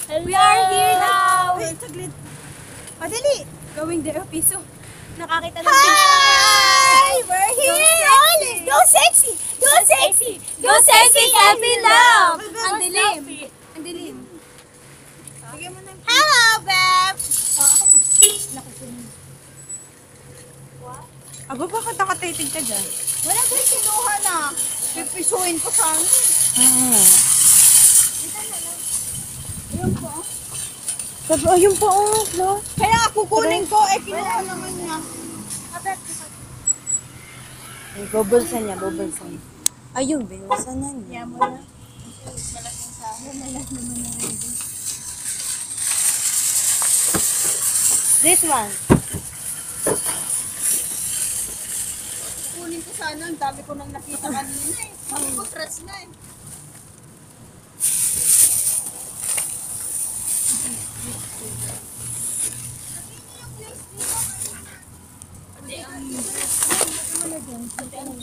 We are here now! Wait, saglit. Madali. Going there, piso. Nakakita ng Hi! We're here! Go sexy! Go sexy! Go sexy, happy love! Ang dilim. Ang dilim. Bigyan mo na. Hello, Beb! Aba, bakit nakatitig ka dyan? Wala ko yung kinuha na. Pipisuin ko sana. Ayun po, no? Kaya kukunin ko, kinuha naman niya. Bubulsa niya, bubulsa niya. Ayun, binulsa na niya. Mo na. This one. Kukunin ko sana. Ang dami ko nang nakita kanina eh. Mag-stress na eh.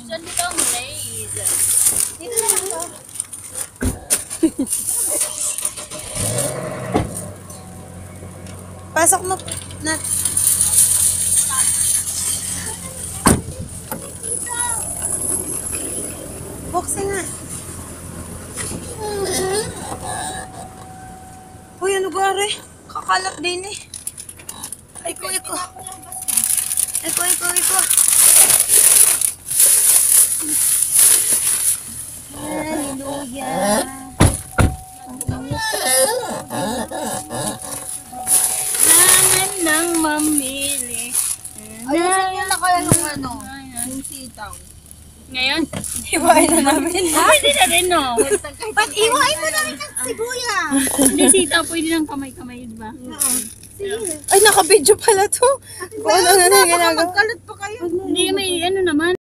Saan dito ang lace? Dito na lang to. Pasok mo na. Boxing nga. Uy, ano gari? Kakalat din eh. Iko. Hallelujah. Nangan nang mamili. Ayusin niyo na kaya yung yung sitaw. Ngayon? Iwain na namin. Pwede na rin, no? Ba't iwain mo na rin ang sibuyas? Hindi sitaw, pwede ng kamay-kamay, di ba? Ay, naka-video pala to. Kung ano na ginagawa. Magkalat pa kayo. Hindi, may ano naman.